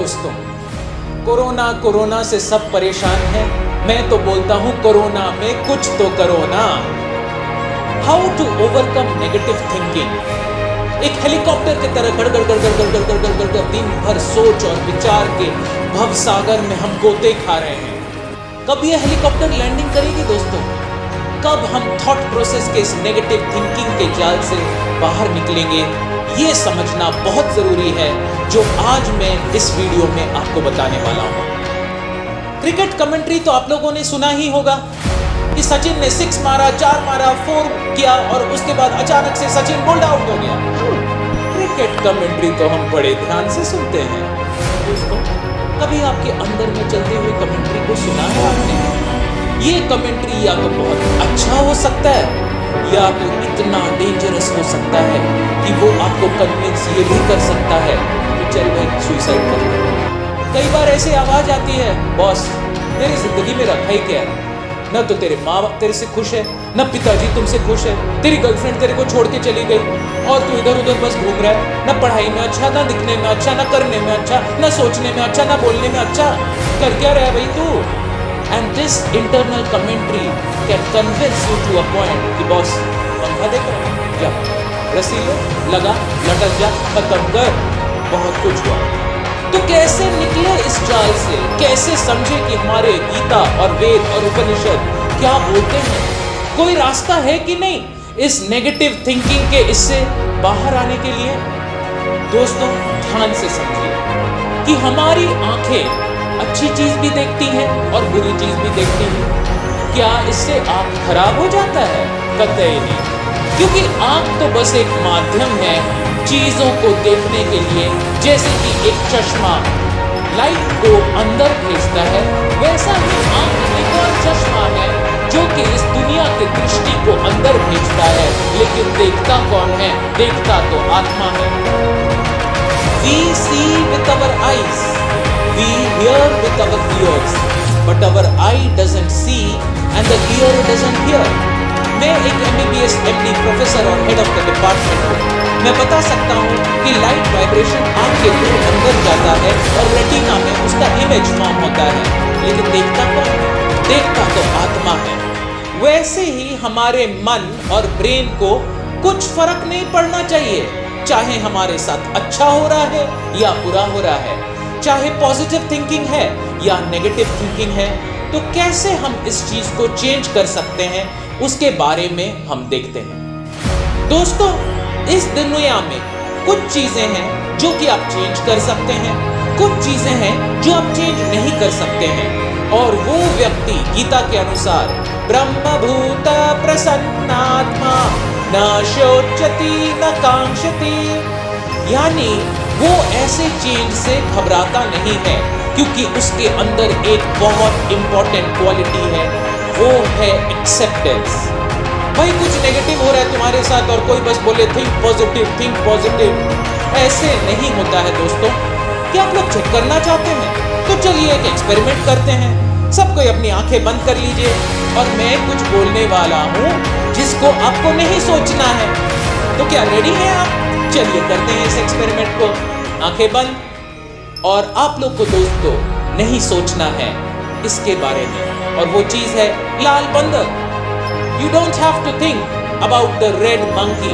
दोस्तों, corona corona से सब परेशान हैं। मैं तो बोलता हूं कोरोना में कुछ तो करो ना। How to overcome negative thinking. एक हेलीकॉप्टर की तरह गड़ गड़ गड़ गड़ गड़ गड़ गड़ गड़ गड़ दिन भर सोच और विचार के भवसागर में हम गोते खा रहे हैं। कब ये हेलीकॉप्टर लैंडिंग करेगी दोस्तों? कब हम थॉट प्रोसेस के इस नेगेटिव थिंकिंग के जाल से बाहर निकलेंगे? ये समझना बहुत जरूरी है, जो आज मैं इस वीडियो में आपको बताने वाला हूं। क्रिकेट कमेंट्री तो आप लोगों ने सुना ही होगा कि सचिन ने 6 मारा, 4 मारा, 4 किया और उसके बाद अचानक से सचिन बोल्ड आउट हो गया। क्रिकेट कमेंट्री तो हम बड़े ध्यान से सुनते हैं दोस्तों। कभी आपके अंदर में चलते हुए कमेंट्री को सुना है आपने? ये कमेंट्री या तो बहुत अच्छा हो सकता है या तो इतना डेंजरस हो सकता है कि वो आपको कन्विंस ये भी कर सकता है कि चल भाई सुसाइड कर ले। कई बार ऐसी आवाज आती है, बॉस तेरी जिंदगी में रखा ही क्या है? न तो तेरे माँ बाप तेरे से खुश है, न पिताजी तुमसे खुश है, तेरी गर्लफ्रेंड तेरे को छोड़ के चली गई और तू इधर उधर बस घूम रहा है। न पढ़ाई में अच्छा, न दिखने में अच्छा, न करने में अच्छा, न सोचने में अच्छा, न बोलने में अच्छा। कर क्या रहा है भाई तू? And this internal commentary can convince you to a point कि बॉस पंखा देख रहा है, जा रस्सी ले, लगा, लटक जा, खत्म कर, बहुत कुछ हुआ। तो कैसे निकले इस जाल से? कैसे समझे कि हमारे गीता और वेद और उपनिषद क्या बोलते हैं? कोई रास्ता है कि नहीं इस नेगेटिव थिंकिंग के इससे बाहर आने के लिए? दोस्तों ध्यान से समझिए कि हमारी आंखें अच्छी चीज भी देखती हैं और बुरी चीज भी देखती हैं। क्या इससे आंख खराब हो जाता है? कतई नहीं, क्योंकि आंख तो बस एक माध्यम है चीजों को देखने के लिए। जैसे कि एक चश्मा लाइट को अंदर भेजता है, वैसा ही आंख एक और चश्मा है जो कि इस दुनिया की दृष्टि को अंदर भेजता है। लेकिन देखता कौन है? देखता तो आत्मा है। We see with our eyes, we hear with our ears, but our eye doesn't see and the ear doesn't hear. मैं एक MBBS MD प्रोफेसर और हेड ऑफ द डिपार्टमेंट हूँ। मैं बता सकता हूँ कि लाइट वाइब्रेशन आँख के थ्रू अंदर जाता है और रेटिना में उसका इमेज फॉर्म होता है, लेकिन देखता कौन है? देखता तो आत्मा है। वैसे ही हमारे मन और ब्रेन को कुछ फर्क नहीं पड़ना चाहिए, चाहे हमारे साथ अच्छा हो रहा है या बुरा हो रहा है, चाहे पॉजिटिव थिंकिंग है या नेगेटिव थिंकिंग है। तो कैसे हम इस चीज को चेंज कर सकते हैं, उसके बारे में हम देखते हैं। दोस्तों इस दुनिया में कुछ चीजें हैं जो कि आप चेंज कर सकते हैं, कुछ चीजें हैं जो आप चेंज नहीं कर सकते हैं। और वो व्यक्ति गीता के अनुसार ब्रह्मभूत प्रसन्नात्मा न शोचति न कांक्षति, यानी वो ऐसे चेंज से घबराता नहीं है, क्योंकि उसके अंदर एक बहुत इंपॉर्टेंट क्वालिटी है, वो है एक्सेप्टेंस। भाई कुछ नेगेटिव हो रहा है तुम्हारे साथ और कोई बस बोले थिंक पॉजिटिव, थिंक पॉजिटिव। ऐसे नहीं होता है दोस्तों। क्या आप लोग चेक करना चाहते हैं? तो चलिए एक एक्सपेरिमेंट करते हैं। सब कोई अपनी आंखें बंद कर लीजिए और मैं कुछ बोलने वाला हूँ जिसको आपको नहीं सोचना है। तो क्या रेडी हैं आप? चलिए करते हैं इस एक्सपेरिमेंट को। आंखें बंद। और आप लोग को दोस्तों नहीं सोचना है इसके बारे में, और वो चीज है लाल बंदर। You don't have to think about the red monkey.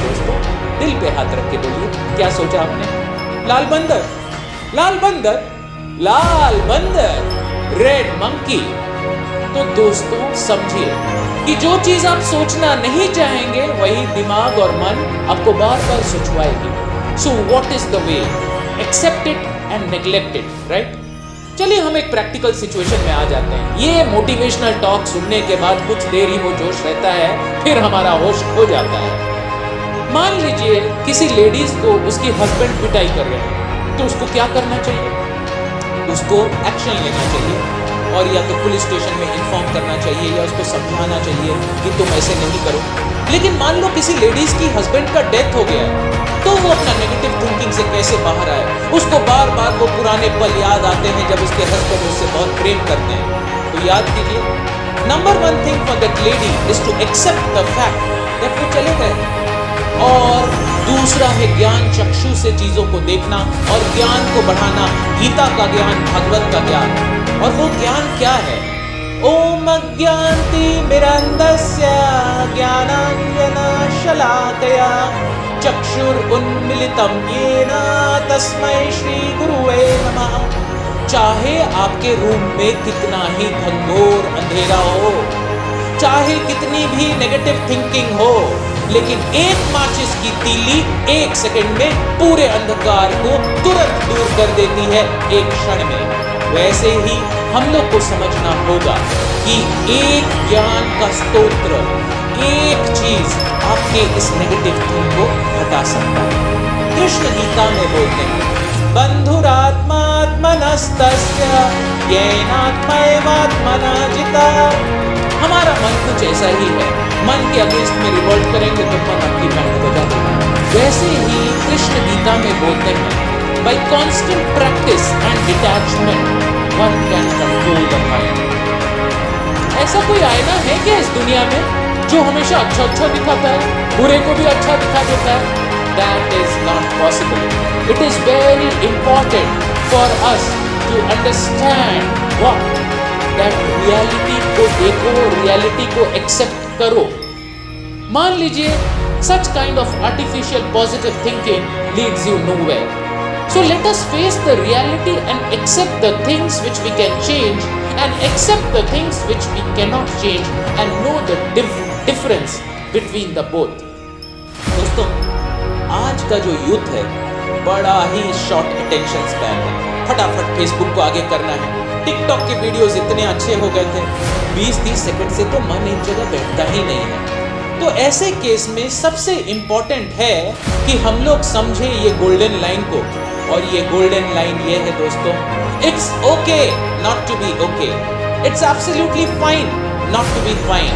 दोस्तों दिल पे हाथ रख के बोलिए, क्या सोचा आपने? लाल बंदर, लाल बंदर, लाल बंदर, रेड मंकी। तो दोस्तों समझिए कि जो चीज आप सोचना नहीं चाहेंगे वही दिमाग और मन आपको बार बार सोचवाएगी। So what is the way? Accept it and neglect it, right? चलिए हम एक प्रैक्टिकल सिचुएशन में आ जाते हैं। ये मोटिवेशनल टॉक सुनने के बाद कुछ देर ही वो जोश रहता है, फिर हमारा होश खो जाता है। मान लीजिए किसी लेडीज को उसकी हस्बैंड पिटाई कर रहे हैं, तो उसको क्या करना चाहिए? उसको एक्शन लेना चाहिए और या तो पुलिस स्टेशन में इन्फॉर्म करना चाहिए या उसको समझाना चाहिए कि तुम ऐसे नहीं करो। लेकिन मान लो किसी लेडीज की हस्बैंड का डेथ हो गया है, तो वो अपना नेगेटिव थिंकिंग से कैसे बाहर आए? उसको बार बार वो पुराने पल याद आते हैं जब उसके हस्बैंड उससे बहुत प्रेम करते हैं। तो याद कीजिए, number 1 thing for that lady is to accept the fact that वो चले गए। और दूसरा है ज्ञान चक्षु से चीजों को देखना और ज्ञान को बढ़ाना, गीता का ज्ञान, भागवत का ज्ञान। और वो ज्ञान क्या है? ओम अज्ञान्ति मिरन्दस्य ज्ञानाञ्जन शलाकया चक्षुरुन्मिलितं येन तस्मै श्री गुरुवे नमः। चाहे आपके रूम में कितना ही घनघोर अंधेरा हो, चाहे कितनी भी नेगेटिव थिंकिंग हो, लेकिन एक माचिस की तीली 1 सेकंड में पूरे अंधकार को तुरंत दूर कर देती है, एक क्षण में। वैसे ही हम लोग को समझना होगा कि एक ज्ञान का स्तोत्र, एक चीज आपके इस नेगेटिव थिंक को हटा सकता है। कृष्ण गीता में बोलते हैं, बंधुरात्मात्मनस्तस्य येनात्मैवात्मना जितः। हमारा मन कुछ ऐसा ही है, मन के अगेंस्ट में रिवोल्ट करेंगे तो मन आपकी बैंड बजा देगा। वैसे ही कृष्ण गीता में बोलते हैं, by constant practice and detachment one can control the mind। ऐसा कोई आईना है क्या इस दुनिया में जो हमेशा अच्छा अच्छा दिखाता है, बुरे को भी अच्छा दिखा देता है? That is not possible. It is very important for us to understand what that reality को देखो, reality को accept करो। मान लीजिए such kind of artificial positive thinking leads you nowhere. So let us face the reality and accept the things which we can change and accept the things which we cannot change and know the difference between the both। दोस्तों, आज का जो youth है बड़ा ही short attention span है, फटाफट Facebook को आगे करना है। टिकटॉक के वीडियोस इतने अच्छे हो गए थे, 20-30 सेकंड से तो मन एक जगह बैठता ही नहीं है। तो ऐसे केस में सबसे इंपॉर्टेंट है कि हम लोग समझे ये गोल्डन लाइन को, और ये गोल्डन लाइन ये है दोस्तों, it's okay not to be okay, it's absolutely fine not to be fine,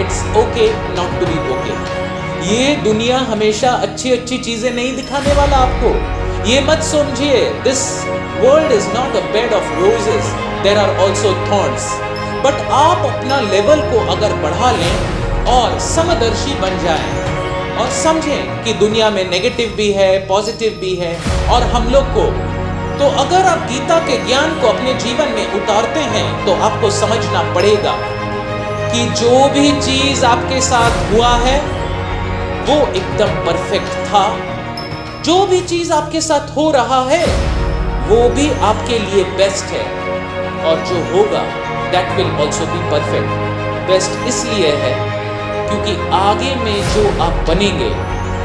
it's okay not to be okay. ये दुनिया हमेशा अच्छी अच्छी चीजें नहीं दिखाने वाला आपको, ये मत समझिए। This world is not a bed of roses, there are also thorns. But आप अपना लेवल को अगर बढ़ा लें और समदर्शी बन जाएं और समझें कि दुनिया में नेगेटिव भी है, पॉजिटिव भी है, और हम लोग को, तो अगर आप गीता के ज्ञान को अपने जीवन में उतारते हैं तो आपको समझना पड़ेगा कि जो भी चीज आपके साथ हुआ है वो एकदम परफेक्ट था, जो भी चीज आपके साथ हो रहा है वो भी आपके लिए बेस्ट है, और जो होगा that will also be perfect. Best इसलिए है क्योंकि आगे में जो आप बनेंगे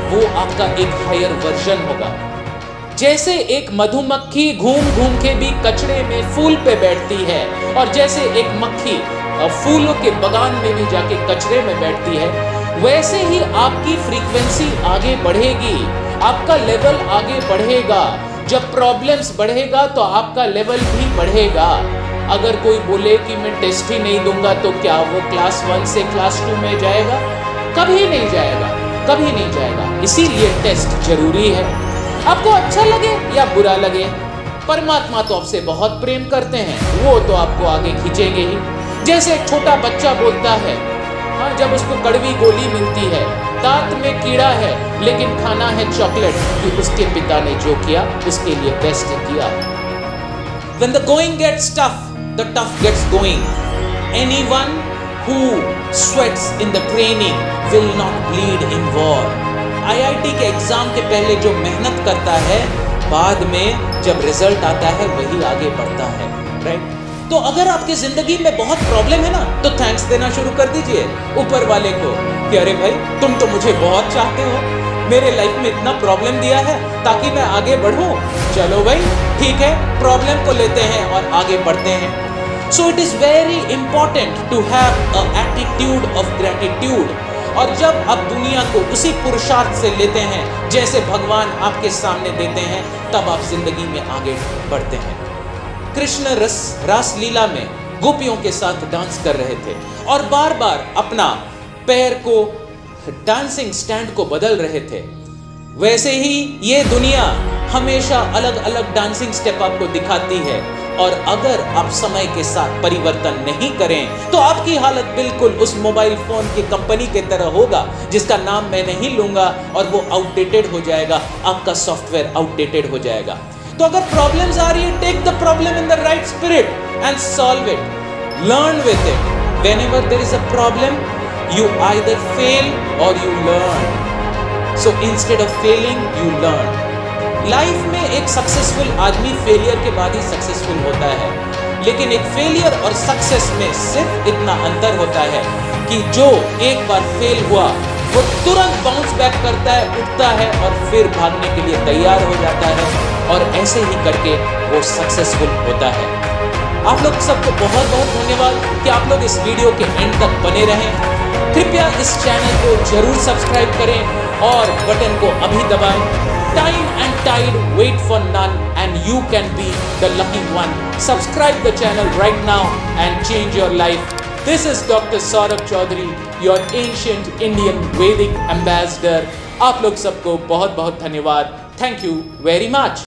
वो आपका एक हायर वर्जन होगा। जैसे एक मधुमक्खी घूम घूम के भी कचड़े में फूल पे बैठती है, और जैसे एक मक्खी फूलों के बगान में भी जाके कचरे में बैठती है, वैसे ही आपकी फ्रीक्वेंसी आगे बढ़ेगी, आपका लेवल आगे बढ़ेगा। जब प्रॉब्लम्स बढ़ेगा तो आपका लेवल भी बढ़ेगा। अगर कोई बोले कि मैं टेस्ट ही नहीं दूंगा तो क्या वो क्लास 1 से क्लास 2 में जाएगा? कभी नहीं जाएगा, कभी नहीं जाएगा। इसीलिए टेस्ट जरूरी है। आपको अच्छा लगे या बुरा लगे, परमात्मा तो आपसे बहुत प्रेम करते हैं, वो तो आपको आगे खींचेंगे ही। जैसे एक छोटा बच्चा बोलता है, हाँ, जब उसको कड़वी गोली मिलती है, दांत में कीड़ा है लेकिन खाना है चॉकलेट, कि उसके पिता ने जो किया उसके लिए बेस्ट किया। When the going gets tough, the tough gets going. Anyone who sweats in the training will not bleed in war. IIT के एग्जाम के पहले जो मेहनत करता है, बाद में जब रिजल्ट आता है वही आगे बढ़ता है, राइट? तो अगर आपकी जिंदगी में बहुत प्रॉब्लम है ना, तो थैंक्स देना शुरू कर दीजिए ऊपर वाले को कि अरे भाई तुम तो मुझे बहुत चाहते हो, मेरे लाइफ में इतना प्रॉब्लम दिया है ताकि मैं आगे बढ़ूं। चलो भाई ठीक है, प्रॉब्लम को लेते हैं और आगे बढ़ते हैं। So it is very important to have a attitude of gratitude. और जब आप दुनिया को उसी पुरुषार्थ से लेते हैं जैसे भगवान आपके सामने देते हैं, तब आप जिंदगी में आगे बढ़ते हैं। कृष्ण रास लीला में गोपियों के साथ डांस कर रहे थे और बार बार अपना पैर को, डांसिंग स्टैंड को बदल रहे थे। वैसे ही ये दुनिया हमेशा अलग अलग डांसिंग स्टेप आपको दिखाती है, और अगर आप समय के साथ परिवर्तन नहीं करें तो आपकी हालत बिल्कुल उस मोबाइल फोन की कंपनी की तरह होगा जिसका नाम मैं नहीं लूंगा, और वो आउटडेटेड हो जाएगा, आपका सॉफ्टवेयर आउटडेटेड हो जाएगा। तो अगर प्रॉब्लम्स आ रही है, take the problem in the right spirit and solve it, learn with it. Whenever there is a problem, you either fail or you learn. So instead of failing, you learn. Life में एक successful आदमी failure के बाद ही successful होता है, लेकिन एक failure और सक्सेस में सिर्फ इतना अंतर होता है कि जो एक बार फेल हुआ वो तुरंत बाउंस बैक करता है, उठता है और फिर भागने के लिए तैयार हो जाता है, और ऐसे ही करके वो सक्सेसफुल होता है। आप लोग सबको बहुत बहुत धन्यवाद कि आप लोग इस वीडियो के एंड तक बने रहें। कृपया इस चैनल को जरूर सब्सक्राइब करें और बटन को अभी दबाएं। Time and tide wait for none and you can be the lucky one. Subscribe the channel right now and change your life. This is doctor Saurabh Chaudhary, your ancient Indian Vedic ambassador. आप लोग सबको बहुत बहुत धन्यवाद। Thank you very much.